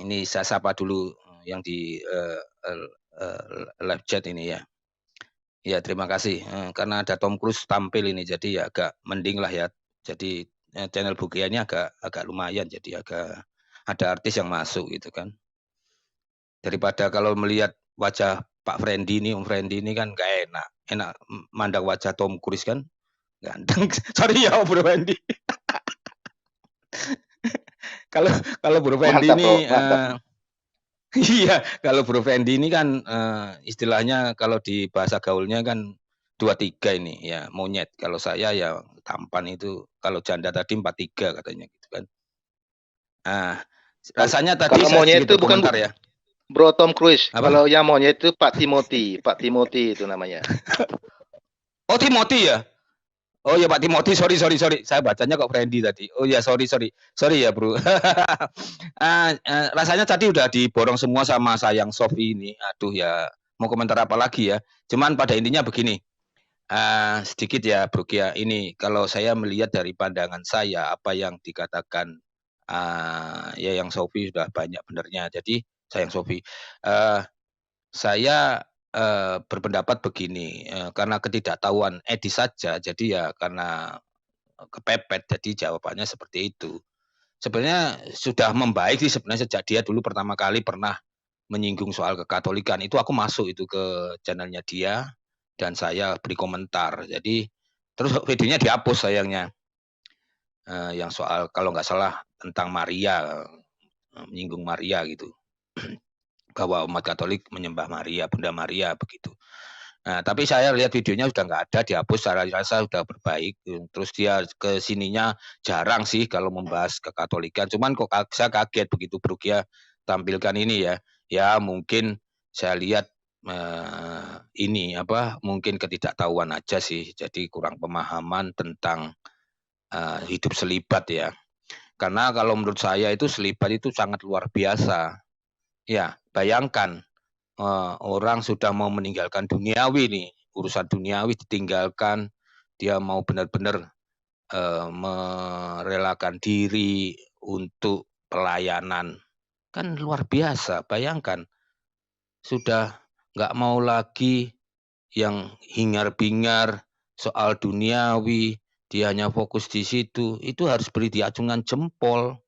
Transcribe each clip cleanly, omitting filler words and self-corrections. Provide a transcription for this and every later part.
Ini saya sapa dulu yang di live chat ini ya. Ya terima kasih, karena ada Tom Cruise tampil ini jadi ya agak mending lah ya. Jadi, channel Bukia ini agak agak lumayan jadi agak ada artis yang masuk gitu kan. Daripada kalau melihat wajah Pak Friendy ini, Om Friendy ini kan nggak enak. Enak mandang wajah Tom Cruise kan ganteng. Sorry ya Bro Fendi. Kalau kalau Bro Fendi Mantap, ini, Bro. Mantap. iya, kalau Bro Fendi ini kan istilahnya kalau di bahasa gaulnya kan 23 ini ya monyet. Kalau saya ya tampan itu kalau janda tadi 43 katanya gitu kan. Ah, rasanya tadi Kalau saya monyet sedikit itu bukan berkomentar ya. Bro Tom Cruise. Apa? Kalau yang monyet itu Pak Timothy. Pak Timothy itu namanya. Oh Timothy ya? Oh ya Pak Timothy, sorry sorry sorry. Saya bacanya kok Friendly tadi. Oh ya sorry sorry. Sorry ya Bro. Rasanya tadi udah diborong semua sama sayang Sofi ini. Aduh ya, mau komentar apa lagi ya. Cuman pada intinya begini. Sedikit ya Bro Kia, ini kalau saya melihat dari pandangan saya apa yang dikatakan ya yang Sofi sudah banyak benernya. Jadi sayang Sofi, saya berpendapat begini, karena ketidaktahuan Edi saja, jadi ya karena kepepet, jadi jawabannya seperti itu. Sebenarnya sudah membaik sih sebenarnya sejak dia dulu pertama kali pernah menyinggung soal kekatolikan, itu aku masuk itu ke channelnya dia dan saya beri komentar. Jadi terus videonya dihapus sayangnya, yang soal kalau nggak salah tentang Maria, menyinggung Maria gitu, bahwa umat Katolik menyembah Maria, Bunda Maria begitu. Nah, tapi saya lihat videonya sudah nggak ada, dihapus, saya rasa sudah berbaik. Terus dia ke sininya jarang sih kalau membahas kekatolikan. Cuman kok saya kaget begitu Brugia tampilkan ini ya. Ya mungkin saya lihat ini apa mungkin ketidaktahuan aja sih. Jadi kurang pemahaman tentang hidup selibat ya. Karena kalau menurut saya itu selibat itu sangat luar biasa. Ya, bayangkan orang sudah mau meninggalkan duniawi nih, urusan duniawi ditinggalkan, dia mau benar-benar merelakan diri untuk pelayanan. Kan luar biasa, bayangkan sudah nggak mau lagi yang hingar-bingar soal duniawi, dia hanya fokus di situ, itu harus beri diacungan jempol.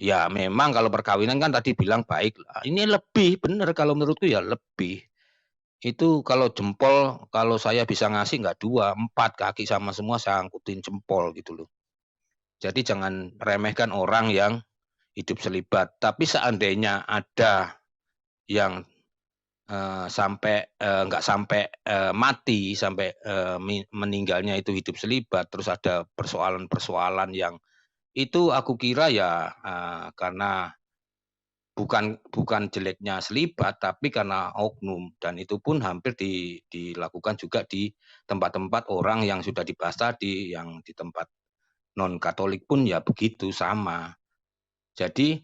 Ya memang kalau perkawinan kan tadi bilang baik, ini lebih benar kalau menurutku ya lebih. Itu kalau jempol, kalau saya bisa ngasih nggak 2, 4 kaki sama semua saya angkutin jempol gitu loh. Jadi jangan remehkan orang yang hidup selibat. Tapi seandainya ada yang nggak sampai mati, sampai meninggalnya itu hidup selibat, terus ada persoalan-persoalan yang itu aku kira ya karena bukan jeleknya selibat, tapi karena oknum dan itu pun hampir dilakukan juga di tempat-tempat orang yang sudah dibahas tadi, yang di tempat non Katolik pun ya begitu sama. Jadi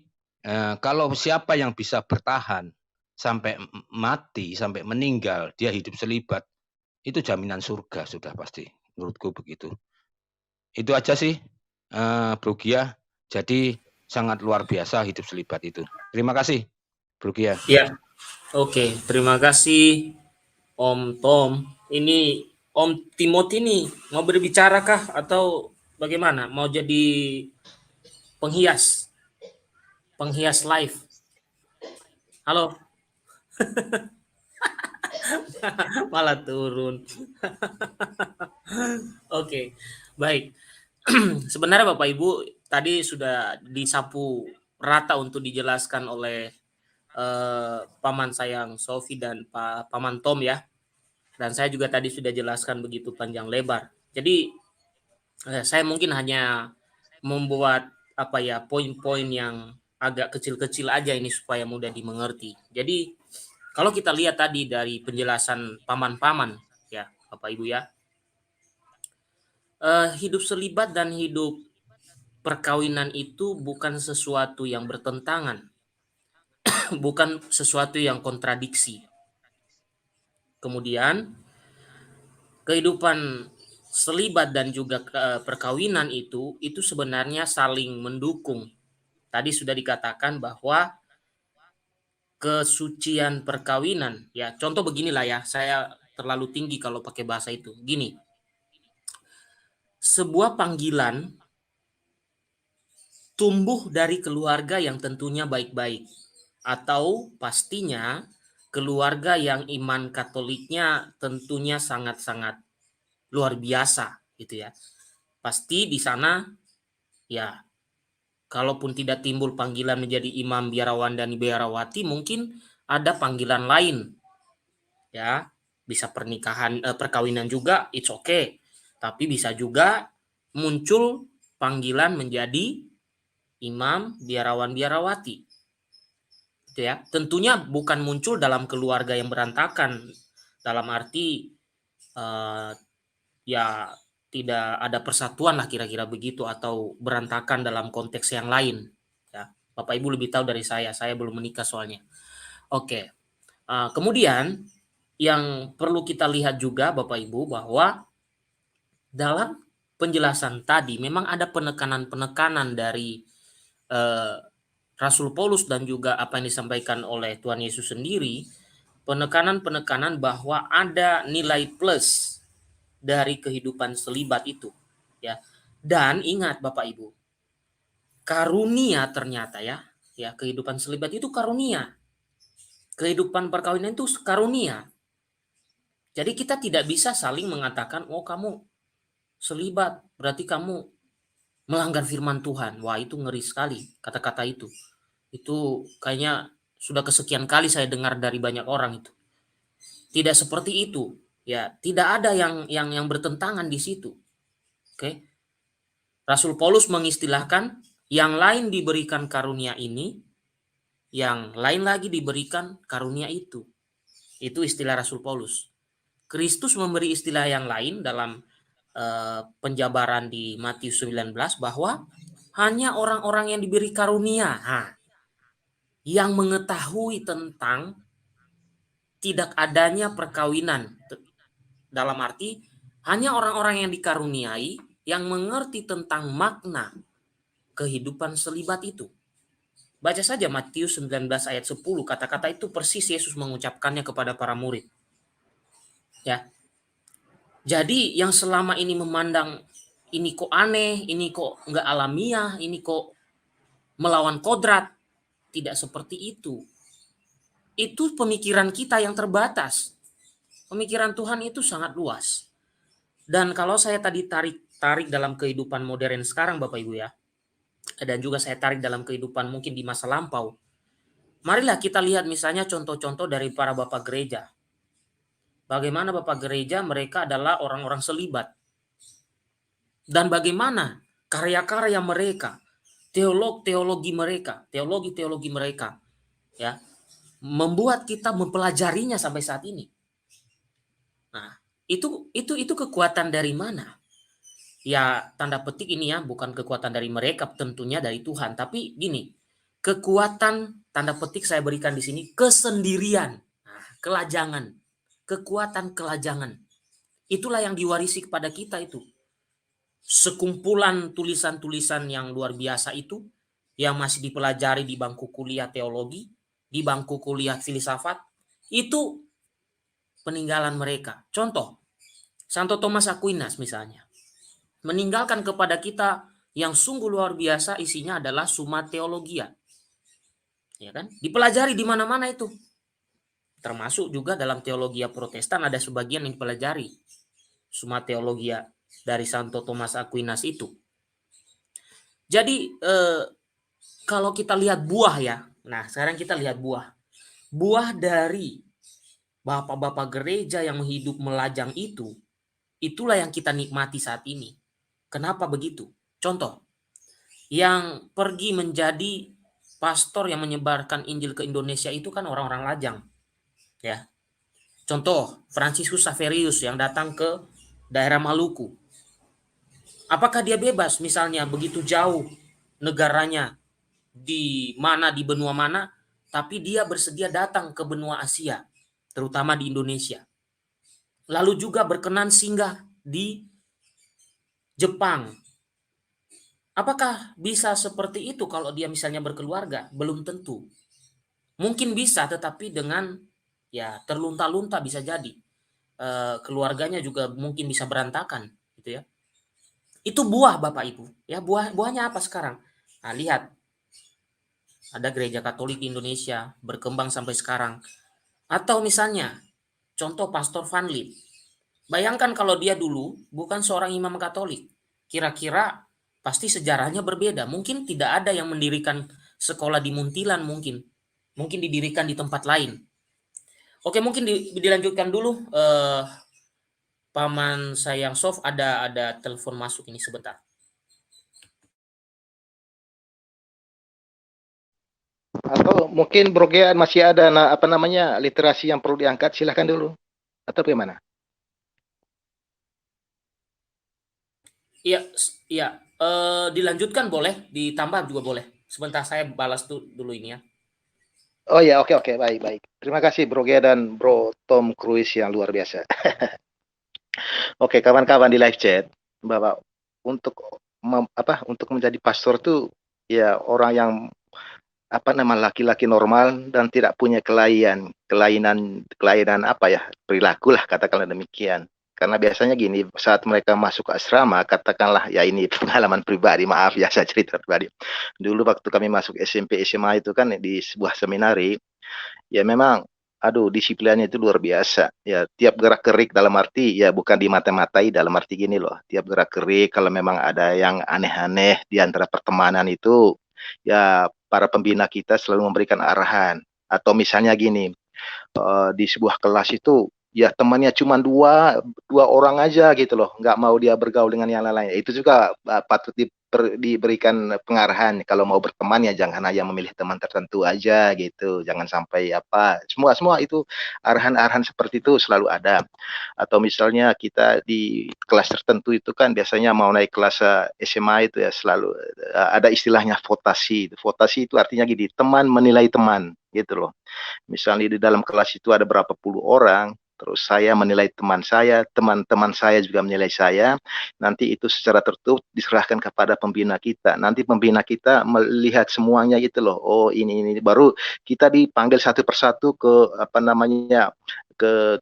kalau siapa yang bisa bertahan sampai mati, sampai meninggal, dia hidup selibat, itu jaminan surga sudah pasti, menurutku begitu. Itu aja sih, Bro Gia. Jadi sangat luar biasa hidup selibat itu. Terima kasih, Bro Gia. Ya, oke. Terima kasih Om Tom. Ini Om Timothy nih mau berbicara kah atau bagaimana? Mau jadi penghias? Penghias live. Halo. Malah turun. Oke. Baik. Sebenarnya Bapak Ibu tadi sudah disapu rata untuk dijelaskan oleh paman sayang Sofi dan paman Tom ya. Dan saya juga tadi sudah jelaskan begitu panjang lebar. Jadi saya mungkin hanya membuat apa ya poin-poin yang agak kecil-kecil aja ini supaya mudah dimengerti. Jadi kalau kita lihat tadi dari penjelasan paman-paman ya Bapak Ibu ya, hidup selibat dan hidup perkawinan itu bukan sesuatu yang bertentangan, bukan sesuatu yang kontradiksi. Kemudian kehidupan selibat dan juga perkawinan itu sebenarnya saling mendukung. tadi sudah dikatakan bahwa kesucian perkawinan, ya contoh beginilah ya, saya terlalu tinggi kalau pakai bahasa itu. Gini, sebuah panggilan tumbuh dari keluarga yang tentunya baik-baik, atau pastinya keluarga yang iman Katoliknya tentunya sangat-sangat luar biasa gitu ya. Pasti di sana ya, kalaupun tidak timbul panggilan menjadi imam biarawan dan biarawati, mungkin ada panggilan lain ya, bisa pernikahan perkawinan juga, it's okay, tapi bisa juga muncul panggilan menjadi imam biarawan biarawati gitu ya. Tentunya bukan muncul dalam keluarga yang berantakan, dalam arti ya tidak ada persatuan lah kira-kira begitu, atau berantakan dalam konteks yang lain ya. Bapak Ibu lebih tahu dari saya belum menikah soalnya. Oke. Kemudian yang perlu kita lihat juga Bapak Ibu, bahwa dalam penjelasan tadi memang ada penekanan-penekanan dari Rasul Paulus dan juga apa yang disampaikan oleh Tuhan Yesus sendiri, penekanan-penekanan bahwa ada nilai plus dari kehidupan selibat itu ya. Dan ingat Bapak Ibu, karunia ternyata ya kehidupan selibat itu karunia. Kehidupan perkawinan itu karunia. Jadi kita tidak bisa saling mengatakan, oh kamu selibat berarti kamu melanggar firman Tuhan. Wah, itu ngeri sekali kata-kata itu. Itu kayaknya sudah kesekian kali saya dengar dari banyak orang itu. Tidak seperti itu. Ya, tidak ada yang bertentangan di situ. Oke. Rasul Paulus mengistilahkan yang lain diberikan karunia ini, yang lain lagi diberikan karunia itu. Itu istilah Rasul Paulus. Kristus memberi istilah yang lain dalam penjabaran di Matius 19 bahwa hanya orang-orang yang diberi karunia yang mengetahui tentang tidak adanya perkawinan. Dalam arti hanya orang-orang yang dikaruniai yang mengerti tentang makna kehidupan selibat itu. Baca saja Matius 19 ayat 10, kata-kata itu persis Yesus mengucapkannya kepada para murid. Ya. Jadi yang selama ini memandang ini kok aneh, ini kok nggak alamiah, ini kok melawan kodrat, tidak seperti itu. Itu pemikiran kita yang terbatas. Pemikiran Tuhan itu sangat luas. Dan kalau saya tadi tarik dalam kehidupan modern sekarang Bapak Ibu ya, dan juga saya tarik dalam kehidupan mungkin di masa lampau, marilah kita lihat misalnya contoh-contoh dari para bapak gereja. Bagaimana bapak gereja mereka adalah orang-orang selibat. Dan bagaimana karya-karya mereka, teologi-teologi mereka ya, membuat kita mempelajarinya sampai saat ini. Nah, itu kekuatan dari mana? Ya, tanda petik ini ya, bukan kekuatan dari mereka, tentunya dari Tuhan. Tapi gini, kekuatan tanda petik saya berikan di sini kesendirian, kelajangan, kekuatan kelajangan. Itulah yang diwarisi kepada kita itu. Sekumpulan tulisan-tulisan yang luar biasa itu yang masih dipelajari di bangku kuliah teologi, di bangku kuliah filsafat, itu peninggalan mereka. Contoh, Santo Thomas Aquinas misalnya, meninggalkan kepada kita yang sungguh luar biasa, isinya adalah Summa Theologia. Ya kan? Dipelajari di mana-mana itu. Termasuk juga dalam teologia Protestan ada sebagian yang dipelajari Summa Theologia dari Santo Thomas Aquinas itu. Jadi kalau kita lihat buah ya, nah sekarang kita lihat buah dari bapak-bapak gereja yang hidup melajang itu, itulah yang kita nikmati saat ini. Kenapa begitu? Contoh, yang pergi menjadi pastor yang menyebarkan Injil ke Indonesia itu kan orang-orang lajang, ya. Contoh, Franciscus Xaverius yang datang ke daerah Maluku. Apakah dia bebas misalnya begitu jauh negaranya di benua mana, tapi dia bersedia datang ke benua Asia, terutama di Indonesia. Lalu juga berkenan singgah di Jepang, Apakah bisa seperti itu kalau dia misalnya berkeluarga? Belum tentu. Mungkin bisa, tetapi dengan ya terlunta-lunta bisa jadi. Keluarganya juga mungkin bisa berantakan, gitu ya. Itu buah Bapak Ibu, ya buahnya apa sekarang? Nah, lihat, ada gereja Katolik di Indonesia berkembang sampai sekarang. Atau misalnya, contoh Pastor Van Lith. Bayangkan kalau dia dulu bukan seorang imam Katolik. Kira-kira pasti sejarahnya berbeda. Mungkin tidak ada yang mendirikan sekolah di Muntilan mungkin. Mungkin didirikan di tempat lain. Oke, mungkin dilanjutkan dulu. Paman Sayang Sof, ada telepon masuk ini sebentar. Atau mungkin Bro Gian masih ada literasi yang perlu diangkat, silahkan dulu. Atau bagaimana? Iya, dilanjutkan boleh, ditambah juga boleh. Sebentar saya balas dulu ini ya. Oh ya, oke, baik. Terima kasih Bro Gia dan Bro Tom Cruise yang luar biasa. Oke, kawan-kawan di live chat, Bapak, untuk menjadi pastor tuh ya orang yang laki-laki normal dan tidak punya kelainan perilaku lah, katakanlah demikian. Karena biasanya gini, saat mereka masuk ke asrama, katakanlah ya ini pengalaman pribadi, maaf ya saya cerita pribadi. Dulu waktu kami masuk SMP SMA itu kan di sebuah seminari, ya memang disiplinnya itu luar biasa. Ya tiap gerak-gerik, dalam arti ya bukan dimata-matai, dalam arti gini loh. Tiap gerak-gerik kalau memang ada yang aneh-aneh di antara pertemanan itu, ya para pembina kita selalu memberikan arahan. Atau misalnya gini, di sebuah kelas itu ya temannya cuma dua orang aja gitu loh, nggak mau dia bergaul dengan yang lain-lain. Itu juga patut diberikan pengarahan. Kalau mau berteman ya jangan hanya memilih teman tertentu aja gitu, jangan sampai semua itu arahan-arahan seperti itu selalu ada. Atau misalnya kita di kelas tertentu itu kan biasanya mau naik kelas SMA itu ya selalu ada istilahnya votasi. Votasi itu artinya gini, teman menilai teman gitu loh. Misalnya di dalam kelas itu ada berapa puluh orang, terus saya menilai teman saya, teman-teman saya juga menilai saya, nanti itu secara tertutup diserahkan kepada pembina kita. Nanti pembina kita melihat semuanya gitu loh. Oh ini baru kita dipanggil satu persatu ke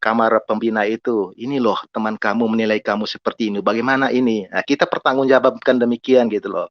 kamar pembina itu. Ini loh teman kamu menilai kamu seperti ini. Bagaimana ini? Nah, kita pertanggungjawabkan demikian gitu loh.